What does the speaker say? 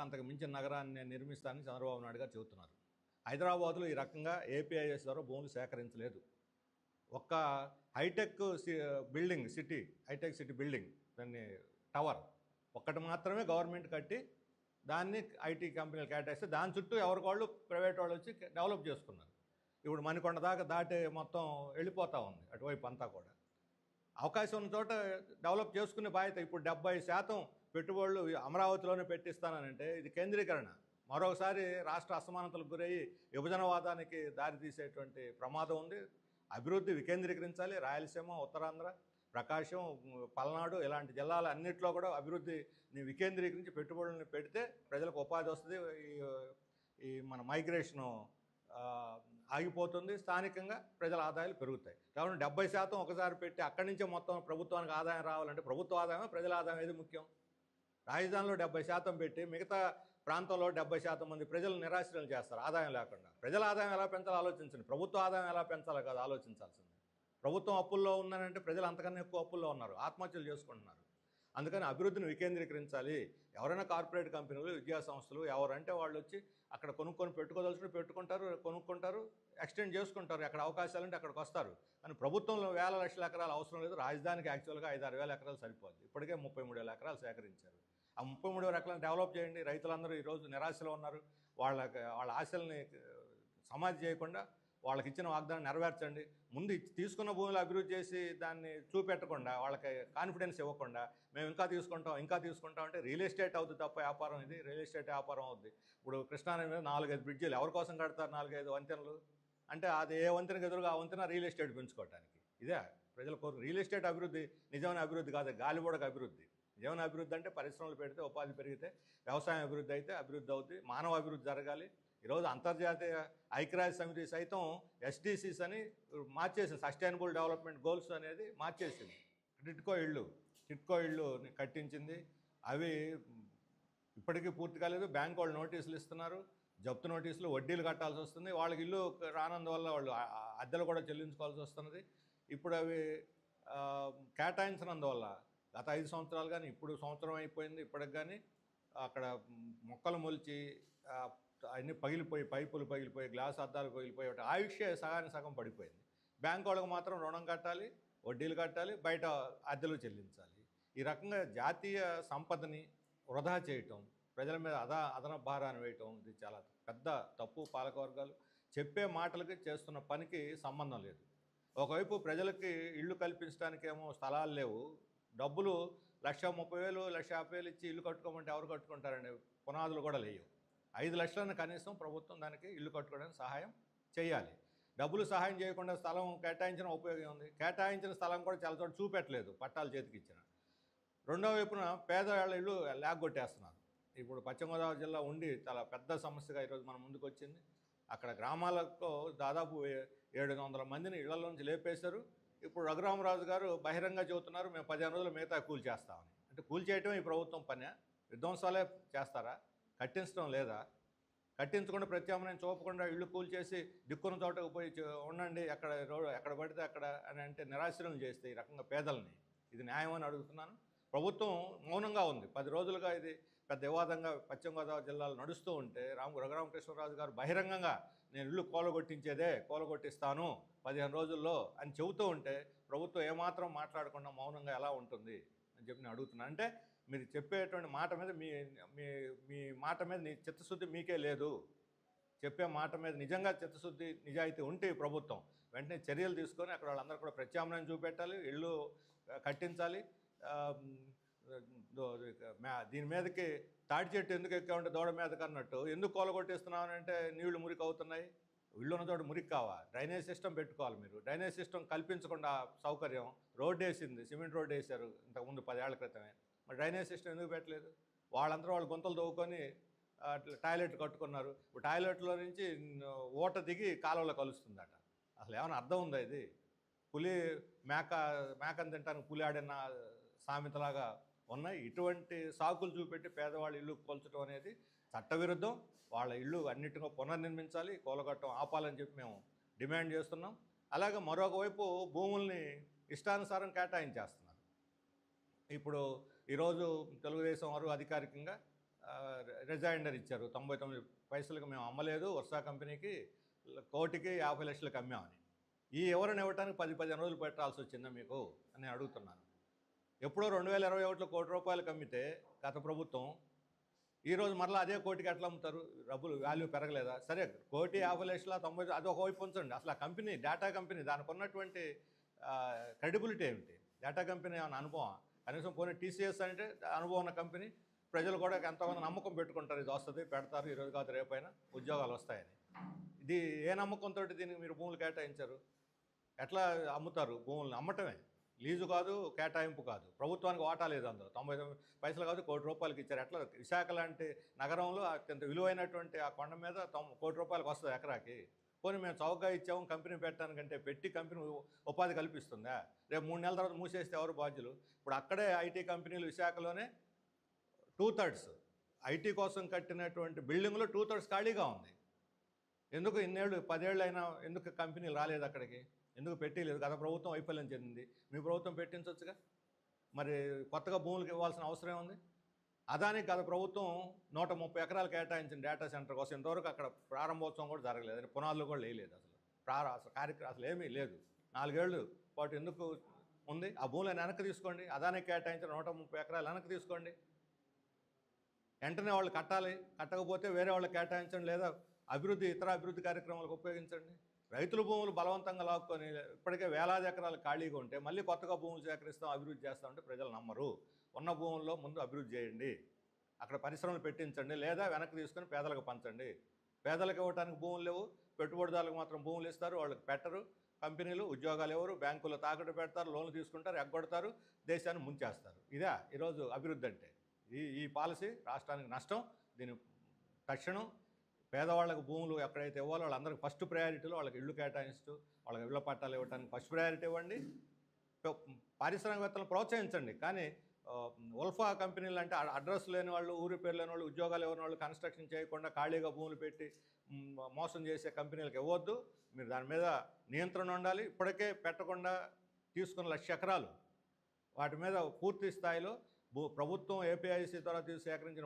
అంతకు మించిన నగరాన్ని నేను నిర్మిస్తానని చంద్రబాబు నాయుడు గారు చెబుతున్నారు. హైదరాబాద్లో ఈ రకంగా ఏపీఐఎస్ ద్వారా భూములు సేకరించలేదు. ఒక్క హైటెక్ సిటీ బిల్డింగ్ దాన్ని టవర్ ఒక్కటి మాత్రమే గవర్నమెంట్ కట్టి దాన్ని ఐటీ కంపెనీలు కేటాయిస్తే దాని చుట్టూ ఎవరికోళ్ళు ప్రైవేట్ వాళ్ళు వచ్చి డెవలప్ చేసుకున్నారు. ఇప్పుడు మణికొండ దాకా దాటి మొత్తం వెళ్ళిపోతూ ఉంది అటువైపు అంతా కూడా. అవకాశం ఉన్న చోట డెవలప్ చేసుకునే బాధ్యత. ఇప్పుడు 70% పెట్టుబడులు అమరావతిలోనే పెట్టిస్తానంటే ఇది కేంద్రీకరణ. మరొకసారి రాష్ట్ర అసమానతలకు గురయ్యి విభజనవాదానికి దారితీసేటువంటి ప్రమాదం ఉంది. అభివృద్ధి వికేంద్రీకరించాలి. రాయలసీమ, ఉత్తరాంధ్ర, ప్రకాశం, పల్నాడు ఇలాంటి జిల్లాల అన్నింటిలో కూడా అభివృద్ధిని వికేంద్రీకరించి పెట్టుబడులను పెడితే ప్రజలకు ఉపాధి వస్తుంది. ఈ మన మైగ్రేషను ఆగిపోతుంది. స్థానికంగా ప్రజల ఆదాయాలు పెరుగుతాయి. కాబట్టి 70% ఒకసారి పెట్టి అక్కడి నుంచే మొత్తం ప్రభుత్వానికి ఆదాయం రావాలంటే ప్రభుత్వ ఆదాయం ప్రజల ఆదాయం ఏది ముఖ్యం? రాజధానిలో 70% పెట్టి మిగతా ప్రాంతంలో 70% మంది ప్రజలు నిరాశ్రయం చేస్తారు ఆదాయం లేకుండా. ప్రజల ఆదాయం ఎలా పెంచాలో ఆలోచించండి. ప్రభుత్వ ఆదాయం ఎలా పెంచాలో కాదు ఆలోచించాల్సింది. ప్రభుత్వం అప్పుల్లో ఉందనంటే ప్రజలు అంతకన్నా ఎక్కువ అప్పుల్లో ఉన్నారు, ఆత్మహత్యలు చేసుకుంటున్నారు. అందుకని అభివృద్ధిని వికేంద్రీకరించాలి. ఎవరైనా కార్పొరేట్ కంపెనీలు, విద్యా సంస్థలు ఎవరంటే వాళ్ళు వచ్చి అక్కడ కొనుక్కొని కొనుక్కుంటారు, ఎక్స్టెండ్ చేసుకుంటారు. ఎక్కడ అవకాశాలు అంటే అక్కడికి వస్తారు. కానీ ప్రభుత్వంలో వేల లక్షల ఎకరాలు అవసరం లేదు. రాజధానికి యాక్చువల్గా 5-6 వేల ఎకరాలు సరిపోద్ది. ఇప్పటికే 33,000 ఎకరాలు సేకరించారు. ఆ 33,000 ఎకరాలను డెవలప్ చేయండి. రైతులందరూ ఈరోజు నిరాశలో ఉన్నారు. వాళ్ళ ఆశల్ని సమాధి చేయకుండా వాళ్ళకి ఇచ్చిన వాగ్దానం నెరవేర్చండి. ముందు తీసుకున్న భూములు అభివృద్ధి చేసి దాన్ని చూపెట్టకుండా, వాళ్ళకి కాన్ఫిడెన్స్ ఇవ్వకుండా మేము ఇంకా తీసుకుంటాం అంటే రియల్ ఎస్టేట్ అవుతుంది తప్ప వ్యాపారం. ఇది రియల్ ఎస్టేట్ వ్యాపారం అవుద్ది. ఇప్పుడు కృష్ణానది మీద 4-5 బ్రిడ్జిలు ఎవరి కోసం కడతారు? 4-5 వంతెనలు అంటే అది ఏ వంతెనకు ఎదురుగా ఆ వంతెన రియల్ ఎస్టేట్ పెంచుకోవడానికి. ఇదే ప్రజల కోరిక. రియల్ ఎస్టేట్ అభివృద్ధి నిజమైన అభివృద్ధి కాదు, గాలిబోడక అభివృద్ధి. నిజమైన అభివృద్ధి అంటే పరిశ్రమలు పెడితే ఉపాధి పెరిగితే, వ్యవసాయం అభివృద్ధి అయితే అభివృద్ధి అవుతుంది. మానవ అభివృద్ధి జరగాలి. ఈరోజు అంతర్జాతీయ ఐక్యరాజ్య సమితి సైతం SDGs అని మార్చేసింది. సస్టైనబుల్ డెవలప్మెంట్ గోల్స్ అనేది మార్చేసింది. టిట్కో ఇళ్ళు కట్టించింది. అవి ఇప్పటికీ పూర్తి కాలేదు. బ్యాంకు వాళ్ళు నోటీసులు ఇస్తున్నారు, జప్తు నోటీసులు, వడ్డీలు కట్టాల్సి వస్తుంది. వాళ్ళకి ఇల్లు రానందువల్ల వాళ్ళు అద్దెలు కూడా చెల్లించుకోవాల్సి వస్తున్నది. ఇప్పుడు అవి కేటాయించినందువల్ల గత 5 సంవత్సరాలు కానీ ఇప్పుడు సంవత్సరం అయిపోయింది ఇప్పటికి కానీ అక్కడ మొక్కలు మొలిచి అన్నీ పగిలిపోయి, పైపులు పగిలిపోయి, గ్లాస్ అద్దాలు పగిలిపోయి ఆయుష్యే సగానికి సగం పడిపోయింది. బ్యాంకు వాళ్ళకి మాత్రం రుణం కట్టాలి, వడ్డీలు కట్టాలి, బయట అద్దెలు చెల్లించాలి. ఈ రకంగా జాతీయ సంపదని వృధా చేయటం, ప్రజల మీద అదనపు భారాన్ని వేయటం ఇది చాలా పెద్ద తప్పు. పాలకవర్గాలు చెప్పే మాటలకి చేస్తున్న పనికి సంబంధం లేదు. ఒకవైపు ప్రజలకి ఇళ్ళు కల్పించడానికేమో స్థలాలు లేవు, డబ్బులు 1,30,000 1,50,000 ఇచ్చి ఇల్లు కట్టుకోమంటే ఎవరు కట్టుకుంటారండి? పునాదులు కూడా లేవు. 5 లక్షలను కనీసం ప్రభుత్వం దానికి ఇల్లు కట్టుకోవడానికి సహాయం చేయాలి. డబ్బులు సహాయం చేయకుండా స్థలం కేటాయించిన ఉపయోగం ఉంది. కేటాయించిన స్థలం కూడా చాలా చోట చూపెట్టలేదు, పట్టాలు చేతికి ఇచ్చిన. రెండో వైపున పేదవాళ్ళ ఇళ్ళు లాగొట్టేస్తున్నారు. ఇప్పుడు పశ్చిమ గోదావరి జిల్లా ఉండి చాలా పెద్ద సమస్యగా ఈరోజు మన ముందుకు వచ్చింది. అక్కడ గ్రామాలకు దాదాపు 700 మందిని ఇళ్లలో నుంచి లేపేశారు. ఇప్పుడు రఘురామరాజు గారు బహిరంగ చెబుతున్నారు మేము 15 రోజులు మిగతా కూల్చేస్తామని. అంటే కూల్చేయటం ఈ ప్రభుత్వం పనే? విధ్వంసాలే చేస్తారా? కట్టించడం లేదా? కట్టించకుండా ప్రత్యామ్నాయం చూపకుండా ఇళ్ళు కూల్చేసి దిక్కున్న చోటకు పోయి ఉండండి ఎక్కడ పడితే అక్కడ అని అంటే నిరాశ్రయం చేస్తే ఈ రకంగా పేదల్ని ఇది న్యాయం అని అడుగుతున్నాను. ప్రభుత్వం మౌనంగా ఉంది. 10 రోజులుగా ఇది పెద్ద వివాదంగా పశ్చిమ గోదావరి జిల్లాలో నడుస్తూ ఉంటే రఘురామకృష్ణరాజు గారు బహిరంగంగా నేను ఇల్లు కూలగొట్టిస్తాను 15 రోజుల్లో అని చెబుతూ ఉంటే ప్రభుత్వం ఏమాత్రం మాట్లాడకుండా మౌనంగా ఎలా ఉంటుంది అని చెప్పి నేను అడుగుతున్నాను. అంటే మీరు చెప్పేటువంటి మాట మీద మీ మాట మీద చిత్తశుద్ధి మీకే లేదు. చెప్పే మాట మీద నిజంగా చిత్తశుద్ధి నిజాయితీ ఉంటే ప్రభుత్వం వెంటనే చర్యలు తీసుకొని అక్కడ వాళ్ళందరూ కూడా ప్రత్యామ్నాయం చూపెట్టాలి, ఇళ్ళు కట్టించాలి. దీని మీదకి తాటి చెట్టు ఎందుకు ఎక్కామంటే దూడ మీదకి అన్నట్టు ఎందుకు కూలగొట్టేస్తున్నామని అంటే నీళ్లు మురికి అవుతున్నాయి. ఇళ్ళు ఉన్న చోట మురికి కావా? డ్రైనేజ్ సిస్టమ్ పెట్టుకోవాలి. మీరు డ్రైనేజ్ సిస్టమ్ కల్పించకుండా సౌకర్యం రోడ్డు వేసింది, సిమెంట్ రోడ్డు వేశారు ఇంతకుముందు 10 ఏళ్ల క్రితమే. మరి డ్రైనేజ్ సిస్టమ్ ఎందుకు పెట్టలేదు? వాళ్ళు గుంతలు తవ్వుకొని టాయిలెట్ కట్టుకున్నారు. ఇప్పుడు టాయిలెట్లో నుంచి ఊట దిగి కాలువలో కలుస్తుందట. అసలు ఏమైనా అర్థం ఉందా ఇది? మేకను తింటానికి పులి ఆడిన సామెతలాగా ఉన్నాయి. ఇటువంటి సాకులు చూపెట్టి పేదవాళ్ళ ఇల్లు కొల్చడం అనేది చట్టవిరుద్ధం. వాళ్ళ ఇళ్ళు అన్నిటిగా పునర్నిర్మించాలి, కూలగొట్టడం ఆపాలని చెప్పి మేము డిమాండ్ చేస్తున్నాం. అలాగే మరొక వైపు భూముల్ని ఇష్టానుసారం కేటాయించేస్తున్నారు. ఇప్పుడు ఈరోజు తెలుగుదేశం వారు అధికారికంగా రిజైండర్ ఇచ్చారు, 99 పైసలకు మేము అమ్మలేదు, వర్షా కంపెనీకి కోటికి 50 లక్షలకు అమ్మామని. ఈ వివరణ ఇవ్వడానికి 10-15 రోజులు పెట్టాల్సి వచ్చిందా మీకు అని నేను అడుగుతున్నాను. ఎప్పుడో 2021లో ₹1,00,00,000 అమ్మితే గత ప్రభుత్వం, ఈరోజు మరలా అదే కోటికి ఎట్లా అమ్ముతారు? డబ్బులు వాల్యూ పెరగలేదా? సరే, 1,50,00,000 90 అది ఒకవైపు ఉంచండి. అసలు ఆ కంపెనీ, డేటా కంపెనీ, దానికి ఉన్నటువంటి క్రెడిబిలిటీ ఏమిటి? డేటా కంపెనీ ఏమైనా అనుభవం? కనీసం పోనీ టీసీఎస్ అంటే అనుభవం ఉన్న కంపెనీ, ప్రజలు కూడా ఎంతోమంది నమ్మకం పెట్టుకుంటారు, ఇది వస్తుంది, పెడతారు, ఈరోజు కాదు రేపైనా ఉద్యోగాలు వస్తాయని. ఇది ఏ నమ్మకంతో దీనికి మీరు భూములు కేటాయించారు? ఎట్లా అమ్ముతారు భూములను? అమ్మటమే, లీజు కాదు, కేటాయింపు కాదు. ప్రభుత్వానికి వాటా లేదు అందులో. 99 పైసలు కాదు, ₹1,00,00,000 ఇచ్చారు. ఎట్లా విశాఖ లాంటి నగరంలో అత్యంత విలువైనటువంటి ఆ కొండ మీద ₹1,00,00,000 వస్తుంది ఎకరాకి. పోనీ మేము చౌకగా ఇచ్చాము కంపెనీ పెట్టడానికంటే, పెట్టి కంపెనీ ఉపాధి కల్పిస్తుందా? రేపు 3 నెలల తర్వాత మూసేస్తే ఎవరు బాధ్యులు? ఇప్పుడు అక్కడే ఐటీ కంపెనీలు విశాఖలోనే 2/3 ఐటీ కోసం కట్టినటువంటి బిల్డింగ్లో 2/3 ఖాళీగా ఉంది. ఎందుకు ఇన్నేళ్ళు 10 ఏళ్ళు అయినా ఎందుకు కంపెనీలు రాలేదు అక్కడికి? ఎందుకు పెట్టలేదు? గత ప్రభుత్వం వైఫల్యం చెందింది, మీ ప్రభుత్వం పెట్టించవచ్చుగా. మరి కొత్తగా భూములకు ఇవ్వాల్సిన అవసరం ఉంది? అదానికి గత ప్రభుత్వం 130 ఎకరాలు కేటాయించిన డేటా సెంటర్ కోసం ఇంతవరకు అక్కడ ప్రారంభోత్సవం కూడా జరగలేదు, అని పునాదులు కూడా వేయలేదు. అసలు కార్యక్రమం అసలు ఏమీ లేదు. 4 ఏళ్ళు పాటు ఎందుకు ఉంది? ఆ భూములను వెనక్కి తీసుకోండి. అదానికి కేటాయించిన 130 ఎకరాలు వెనక్కి తీసుకోండి. వెంటనే వాళ్ళు కట్టాలి. కట్టకపోతే వేరే వాళ్ళకి కేటాయించండి, లేదా ఇతర అభివృద్ధి కార్యక్రమాలకు ఉపయోగించండి. రైతుల భూములు బలవంతంగా లాక్కొని ఇప్పటికే వేలాది ఎకరాలు ఖాళీగా ఉంటే మళ్ళీ కొత్తగా భూములు సేకరిస్తాం, అభివృద్ధి చేస్తామంటే ప్రజలు నమ్మరు. ఉన్న భూముల్లో ముందు అభివృద్ధి చేయండి, అక్కడ పరిశ్రమలు పెట్టించండి, లేదా వెనక్కి తీసుకొని పేదలకు పంచండి. పేదలకు ఇవ్వడానికి భూములు లేవు, పెట్టుబడిదారులకు మాత్రం భూములు ఇస్తారు, వాళ్ళకి పెట్టరు. కంపెనీలు ఉద్యోగాలు ఎవరు, బ్యాంకుల్లో తాకట్టు పెడతారు, లోన్లు తీసుకుంటారు, ఎగ్గొడతారు, దేశాన్ని ముంచేస్తారు. ఇదే ఈరోజు అభివృద్ధి అంటే. ఈ పాలసీ రాష్ట్రానికి నష్టం. దీని తక్షణం పేదవాళ్ళకు భూములు ఎక్కడైతే ఇవ్వాలో వాళ్ళందరికీ ఫస్ట్ ప్రయారిటీలో వాళ్ళకి ఇళ్ళు కేటాయిస్తూ వాళ్ళకి ఇళ్ల పట్టాలు ఇవ్వడానికి ఫస్ట్ ప్రయారిటీ ఇవ్వండి. పారిశ్రామికవేత్తలను ప్రోత్సహించండి. కానీ ఉల్ఫా కంపెనీలు అంటే అడ్రస్ లేని వాళ్ళు, ఊరి పేరు లేని వాళ్ళు, ఉద్యోగాలు ఇవ్వని వాళ్ళు, కన్స్ట్రక్షన్ చేయకుండా ఖాళీగా భూములు పెట్టి మోసం చేసే కంపెనీలకు ఇవ్వద్దు. మీరు దాని మీద నియంత్రణ ఉండాలి. ఇప్పటికే పెట్టకుండా తీసుకున్న 1,00,000 ఎకరాలు, వాటి మీద పూర్తి స్థాయిలో ప్రభుత్వం ఏపీఐసి ద్వారా సేకరించిన